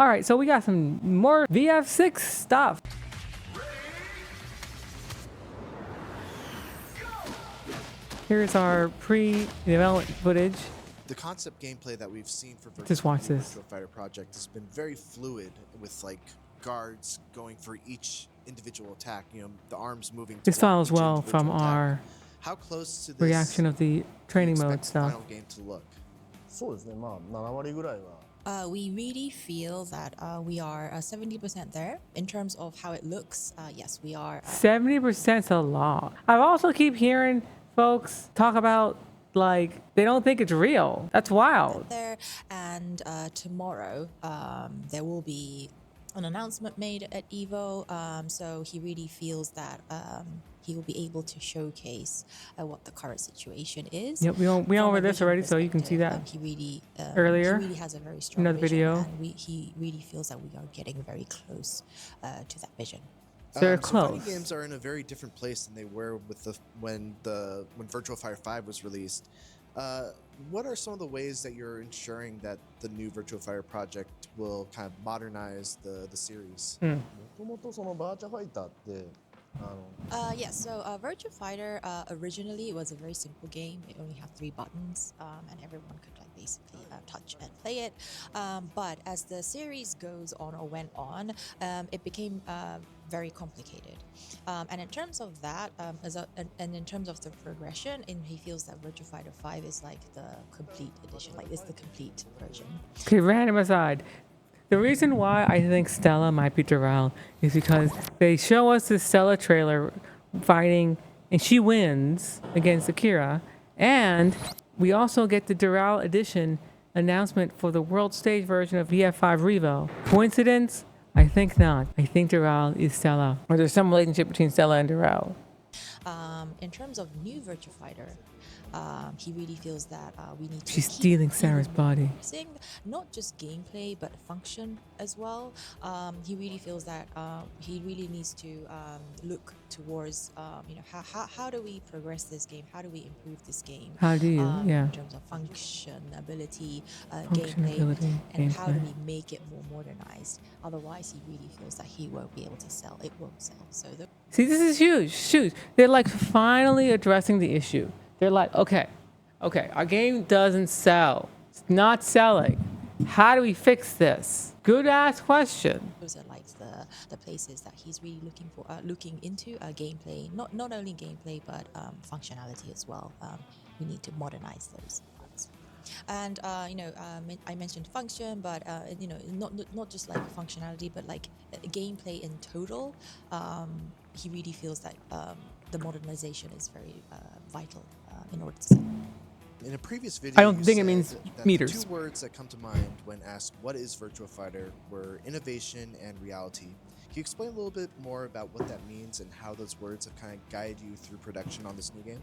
All right, so we got some more VF6 stuff. Here's our pre-development footage. The concept gameplay that we've seen for Just watch this. Virtua Fighter project has been very fluid, with like guards going for each individual attack. You know, the arms moving. This follows each well from individual attack. our How close to this reaction of the do you training expect mode the stuff. final game to look? そうですね、まあ7割ぐらいは We really feel that we are 70% there in terms of how it looks. Yes, we are. 70% is a lot. I also keep hearing folks talk about like they don't think it's real. That's wild. There, and tomorrow there will be an announcement made at Evo. So he really feels that he will be able to showcase what the current situation is. Yep, we went over this already, so you can see that he really earlier. He really has a very strong Another vision, video. and he really feels that we are getting very close to that vision. They're So close. fighting games are in a very different place than they were with when Virtua Fighter 5 was released. What are some of the ways that you're ensuring that the new Virtua Fighter project will kind of modernize the series? もともとそのバーチャファイターってYes, so Virtua Fighter originally was a very simple game. It only had 3 buttons, and everyone could like basically touch and play it. But as the series goes on or went on, it became very complicated. And in terms of that, and in terms of the progression, he feels that Virtua Fighter 5 is like the complete edition, like it's the complete version. Okay, random aside. The reason why I think Stella might be Dural is because they show us the Stella trailer fighting, and she wins against Akira, and we also get the Dural edition announcement for the world stage version of VF5 Revo. Coincidence? I think not. I think Dural is Stella, or there's some relationship between Stella and Dural. In terms of new Virtua Fighter, he really feels that we need to She's keep stealing Sarah's body. increasing not just gameplay but function as well. He really feels that he really needs to look towards how do we progress this game, how do we improve this game, How do you? Yeah. in terms of functionability, gameplay, and how do we make it more modernized. Otherwise he really feels that he won't be able to sell, it won't sell. So See, this is huge. They're like finally addressing the issue. They're like, okay, our game doesn't sell. It's not selling. How do we fix this? Good ass question. those are like the places that he's really looking into gameplay, not only gameplay but functionality as well. We need to modernize those parts. And I mentioned function, but not just like functionality, but like gameplay in total. He really feels that the modernization is very vital in order to sell. In a previous video, I don't you think it said means that meters. The 2 words that come to mind when asked what is Virtua Fighter were innovation and reality. Can you explain a little bit more about what that means and how those words have kind of guided you through production on this new game?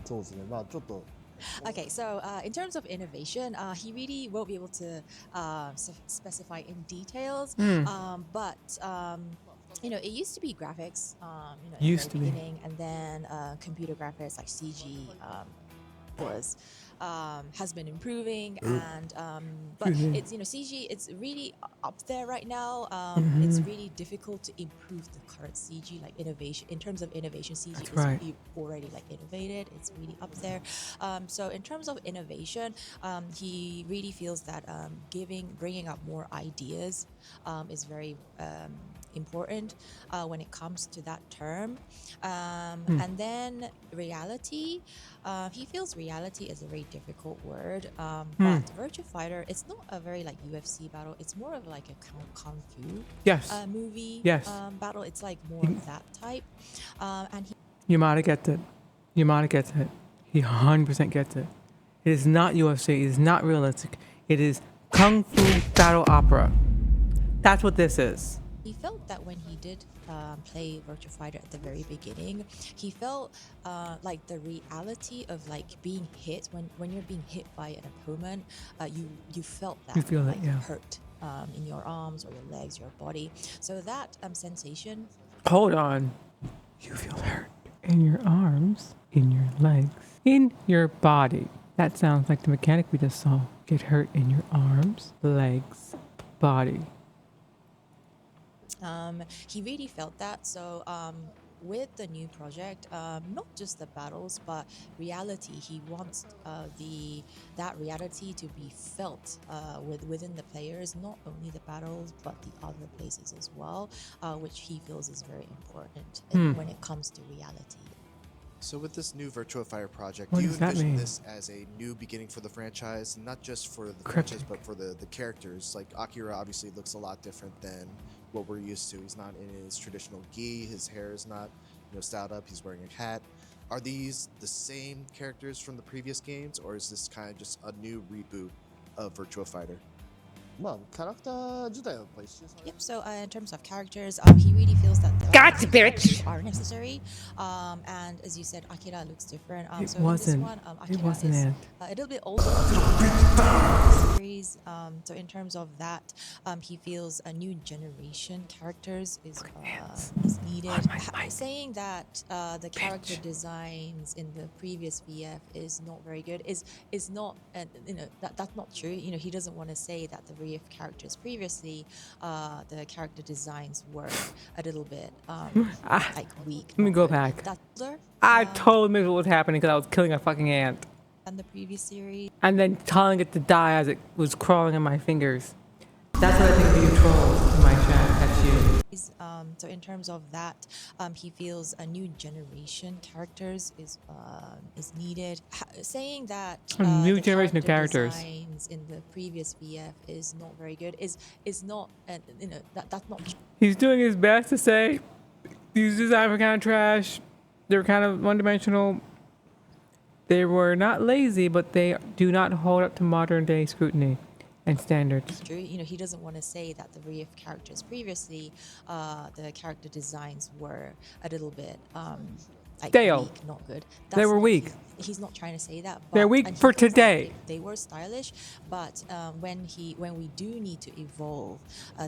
そうですね、まあちょっと Okay, so in terms of innovation, he really won't be able to specify in details, but it used to be graphics, in the very beginning, and then computer graphics like CG has been improving, and but it's CG, it's really up there right now. It's really difficult to improve the current CG, like innovation. In terms of innovation, CG is really already like innovated. It's really up there. So in terms of innovation, he really feels that bringing up more ideas is very important when it comes to that term. And then reality, he feels reality is a very difficult word, but Virtua Fighter, it's not a very like UFC battle, it's more of like a kung fu movie battle. It's like more of that type, and Yamada gets it. He 100% gets it. It is not UFC. It is not realistic. It is kung fu battle opera. That's what this is. he felt that when he did play Virtua Fighter at the very beginning, he felt like the reality of like being hit, when you're being hit by an opponent, you felt that You feel like that, yeah. hurt in your arms or your legs, your body. So that sensation. Hold on. You feel hurt in your arms, in your legs, in your body. That sounds like the mechanic we just saw. Get hurt in your arms, legs, body. He really felt that. So with the new project, not just the battles, but reality. He wants that reality to be felt within the players, not only the battles, but the other places as well, which he feels is very important when it comes to reality. So with this new Virtua Fighter project, What do you does that envision mean? this as a new beginning for the franchise, not just for the Cryptic. franchise, but for the characters? Like Akira obviously looks a lot different than what we're used to. He's not in his traditional gi, his hair is not, styled up, he's wearing a hat. Are these the same characters from the previous games, or is this kind of just a new reboot of Virtua Fighter? まあキャラクター自体はやっぱ一新され Yep. So in terms of characters, he really feels that Gotcha, these characters bitch! are necessary. And as you said, Akira looks different. It So wasn't. in this one, It Akira wasn't is it. a little bit older than the series. So in terms of that, he feels a new generation characters is needed. On my mic. Saying that the character Bitch. designs in the previous VF is not very good is not, that's not true. He doesn't want to say that the VF characters previously, the character designs were a little bit like weak. Let me not go good. back. That's older I totally missed what was happening because I was killing a fucking ant. than the previous series. And then telling it to die as it was crawling in my fingers. That's what I think of you trolls in my chat. That's you. So in terms of that, he feels a new generation characters is needed. Saying that A new the generation of characters. designs in the previous VF is not very good is not, that's not He's doing his best to say these designs were kind of trash. They were kind of one-dimensional. They were not lazy, but they do not hold up to modern day scrutiny and standards. true. He doesn't want to say that the VF characters previously, the character designs were a little bit like Stale. weak, not good. They were not- weak. He's not trying to say that. They're but- weak and he for thinks that today. They were stylish, but when we do need to evolve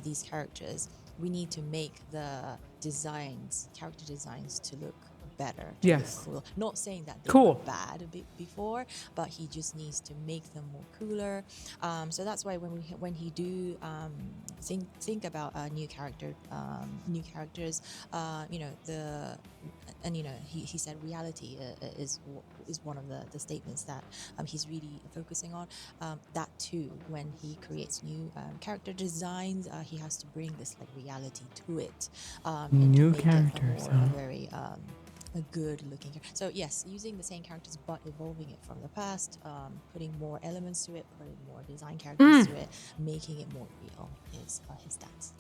these characters, we need to make the character designs to look better, to Yes. look cool. Not saying that they Cool. were bad before, but he just needs to make them more cooler. So that's why when he do think about new characters, he said reality is one of the statements that he's really focusing on. That too, when he creates new character designs, he has to bring this like reality to it. And to New make it characters, a huh? very a good looking. So yes, using the same characters but evolving it from the past, putting more elements to it, putting more design characters to it, making it more real is his stance.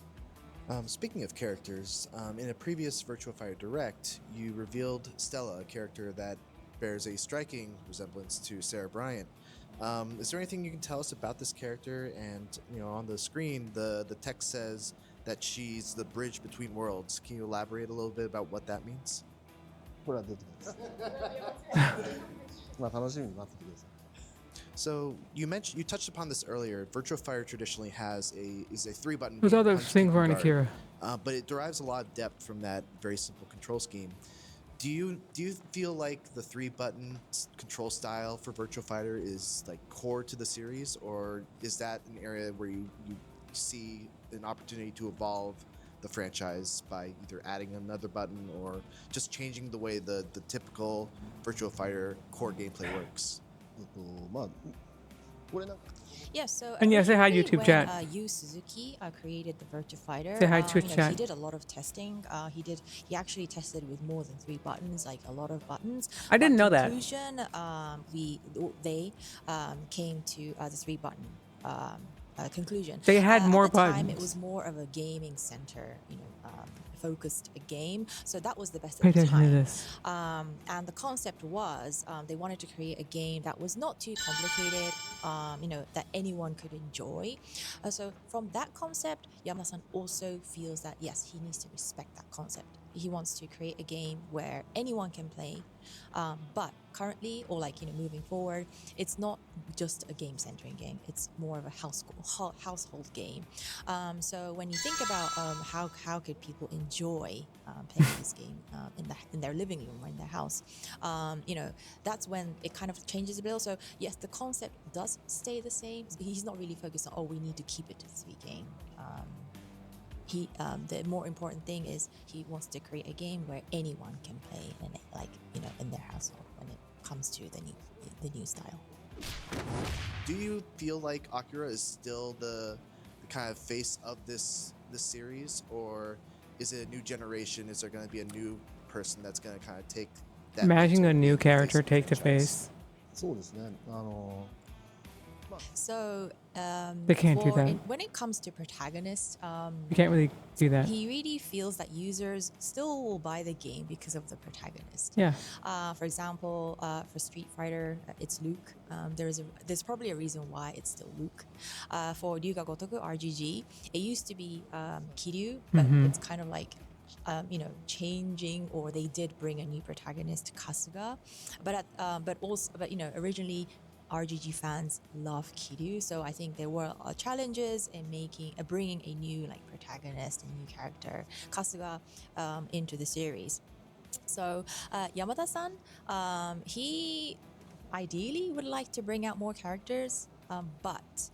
Speaking of characters, in a previous Virtua Fighter Direct, you revealed Stella, a character that bears a striking resemblance to Sarah Bryant. Is there anything you can tell us about this character? And on the screen, the text says that she's the bridge between worlds. Can you elaborate a little bit about what that means? これは出てきますまあ楽しみに待っててください So you touched upon this earlier. Virtua Fighter traditionally is a 3-button. There's game, other punch, things kick, for and an guard. Akira. But it derives a lot of depth from that very simple control scheme. Do you feel like the 3-button control style for Virtua Fighter is like core to the series, or is that an area where you see an opportunity to evolve the franchise by either adding another button or just changing the way the typical Virtua Fighter core gameplay works? まあこれなんか Yeah, so And yeah, say hi, originally YouTube when, chat. Yu Suzuki created the Virtua Fighter. Say hi, Twitch chat. He did a lot of testing. He actually tested with more than 3 buttons, like a lot of buttons. I didn't know that. Conclusion, they came to the 3-button conclusion. They had more at the time, it buttons. was more of a gaming center, focused game. So that was the best Pay at the attention to time. this. And the concept was they wanted to create a game that was not too complicated, that anyone could enjoy. So from that concept, Yama-san also feels that yes, he needs to respect that concept he wants to create a game where anyone can play. But currently, or like moving forward, it's not just a game-centering game. It's more of a household game. So when you think about how could people enjoy playing this game in their living room or in their house, that's when it kind of changes a bit. So yes, the concept does stay the same. He's not really focused on we need to keep it to 3 game. The more important thing is he wants to create a game where anyone can play, and in their household when it comes to the new style. Do you feel like Akira is still the kind of face of this series, or is it a new generation? Is there going to be a new person that's going to kind of take that? Imagine a new face character of the take the franchise? face. そうですね。So They can't do that. when it comes to Protagonist, You can't really do that. he really feels that users still will buy the game because of the protagonist. Yeah. For example, for Street Fighter, it's Luke. There's probably a reason why it's still Luke. For Ryuga Gotoku RGG, it used to be Kiryu, but it's kind of like changing, or they did bring a new protagonist, Kasuga, but originally RGG fans love Kiryu, so I think there were challenges in bringing a new protagonist, a new character, Kasuga, into the series. So Yamada-san, he ideally would like to bring out more characters, but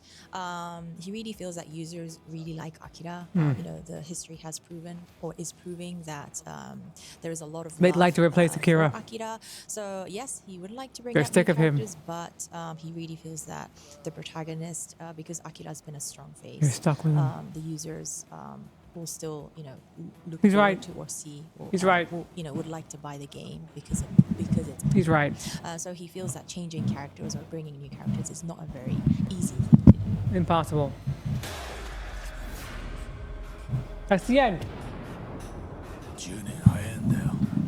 he really feels that users really like Akira. The history has proven, or is proving, that there is a lot of They'd like to love, replace for Akira. Akira. So yes, he would like to bring They're out new sick of him. characters, but he really feels that the protagonist, because Akira's been a strong face, They're stuck with him. the users will still, look He's forward right. to or see. Or, He's right. would like to buy the game because it's. He's right. So he feels that changing characters or bringing new characters is not a very easy thing to do. Impossible. That's the end.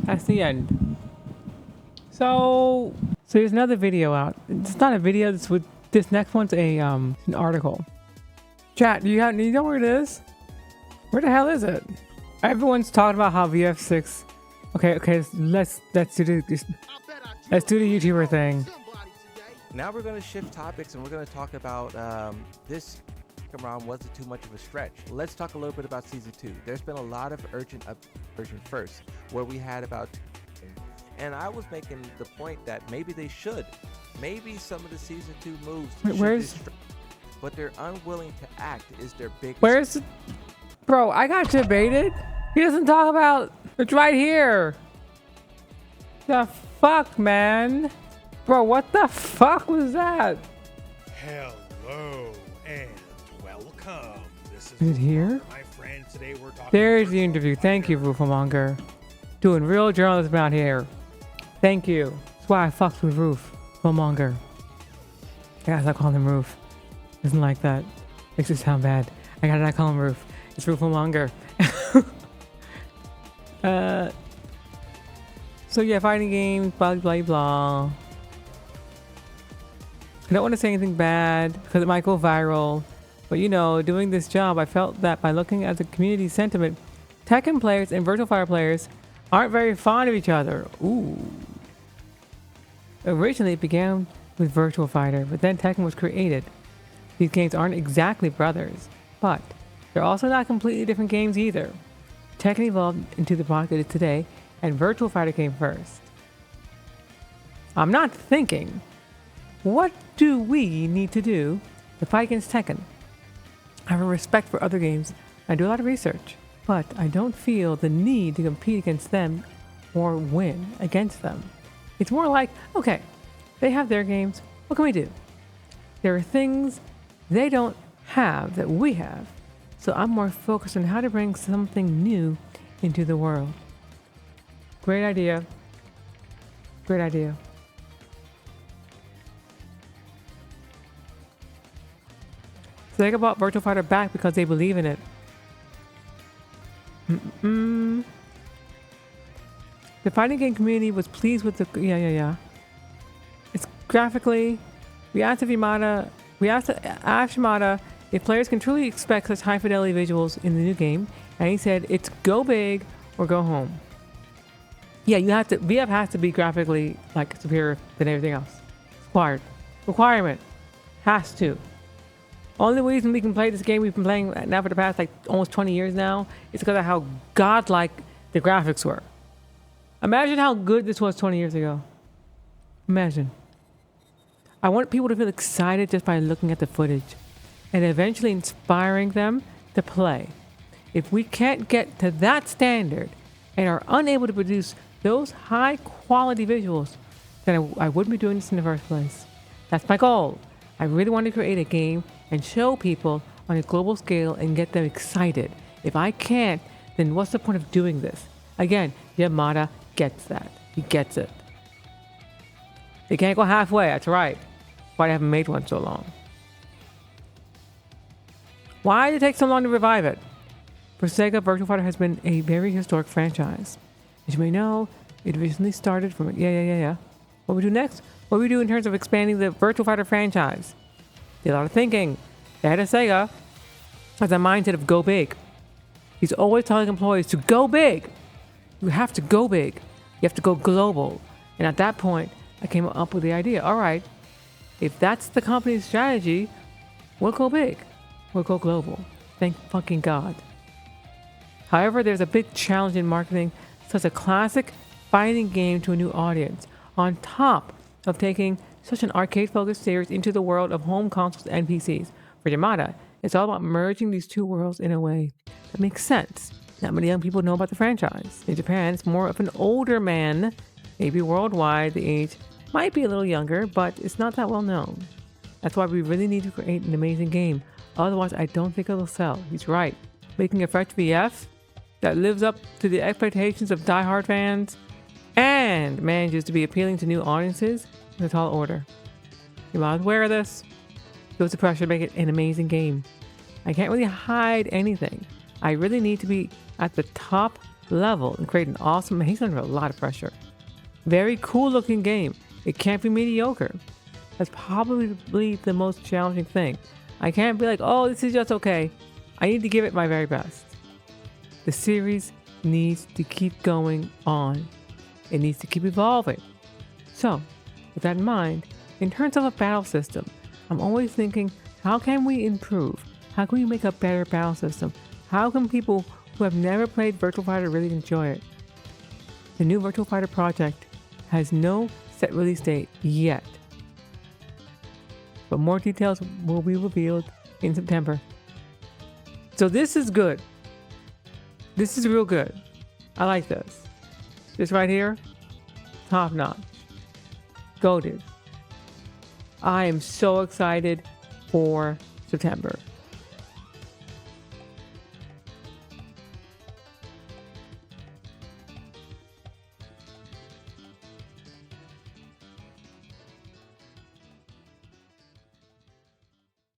That's the end. So there's another video out. It's not a video. This next one's an article. Chat, do you know where it is? Where the hell is it? Everyone's talking about how VF6. Okay. Let's do the YouTuber thing. Now we're going to shift topics, and we're going to talk about this round. Was it too much of a stretch? Let's talk a little bit about season 2. There's been a lot of urgent version first, where we had about, and I was making the point that maybe they should, maybe some of the season 2 moves. Where's? But they're unwilling to act. Is their big? Where's? Bro, I got debated. He doesn't talk about. It's right here. The fuck, man. Bro, what the fuck was that? Hello and welcome. This Is it here? my friend. Today we're talking. There's the interview. Thank you, Roofamonger. Doing real journalism out here. Thank you. That's why I fucked with Roofamonger. Guys, I call him Roof. Doesn't like that. Makes it sound bad. I gotta not call him Roof. It's Roofamonger. So yeah, fighting games, blah blah blah. I don't want to say anything bad because it might go viral, but doing this job, I felt that by looking at the community sentiment, Tekken players and Virtua Fighter players aren't very fond of each other. Ooh. Originally, it began with Virtua Fighter, but then Tekken was created. These games aren't exactly brothers, but they're also not completely different games either. Tekken evolved into the product it is today, and Virtua Fighter came first. I'm not thinking, what do we need to do to fight against Tekken? I have a respect for other games. I do a lot of research, but I don't feel the need to compete against them or win against them. It's more like, okay, they have their games. What can we do? There are things they don't have that we have. So I'm more focused on how to bring something new into the world. Great idea. Great idea. So they brought Virtua Fighter back because they believe in it. The fighting game community was pleased with the It's graphically. We asked Shimada if players can truly expect such high fidelity visuals in the new game, and he said it's go big or go home. Yeah, you have to. VF has to be graphically like superior than everything else. Requirement. Has to. Only reason we can play this game we've been playing now for the past like almost 20 years now is because of how godlike the graphics were. Imagine how good this was 20 years ago. Imagine. I want people to feel excited just by looking at the footage and eventually inspiring them to play. If we can't get to that standard and are unable to produce those high quality visuals, then I wouldn't be doing this in the first place. That's my goal. I really want to create a game and show people on a global scale and get them excited. If I can't, then what's the point of doing this? Again, Yamada gets that. He gets it. They can't go halfway, that's right. Why they haven't made one so long. Why did it take so long to revive it? For Sega, Virtua Fighter has been a very historic franchise. As you may know, it originally started from... Yeah. What we do next? What we do in terms of expanding the Virtua Fighter franchise? Did a lot of thinking. The head of Sega has a mindset of go big. He's always telling employees to go big. You have to go big. You have to go global. And at that point, I came up with the idea. All right, if that's the company's strategy, we'll go big. We'll go global. Thank fucking God. However, there's a big challenge in marketing such a classic fighting game to a new audience, on top of taking such an arcade-focused series into the world of home consoles and PCs. For Yamada, it's all about merging these two worlds in a way that makes sense. Not many young people know about the franchise. In Japan, it's more of an older man. Maybe worldwide, the age might be a little younger, but it's not that well known. That's why we really need to create an amazing game. Otherwise, I don't think it'll sell. He's right. Making a fresh VF that lives up to the expectations of die-hard fans and manages to be appealing to new audiences is a tall order. Yamada's aware of this. Feels the pressure to make it an amazing game. I can't really hide anything. I really need to be at the top level and create an awesome... He's under a lot of pressure. Very cool looking game. It can't be mediocre. That's probably the most challenging thing. I can't be like, oh, this is just okay. I need to give it my very best. The series needs to keep going on. It needs to keep evolving. So, with that in mind, in terms of a battle system, I'm always thinking, how can we improve? How can we make a better battle system? How can people who have never played Virtua Fighter really enjoy it? The new Virtua Fighter project has no set release date yet, but more details will be revealed in September. So this is good. This is real good. I like this. This right here, top notch. Goated. I am so excited for September.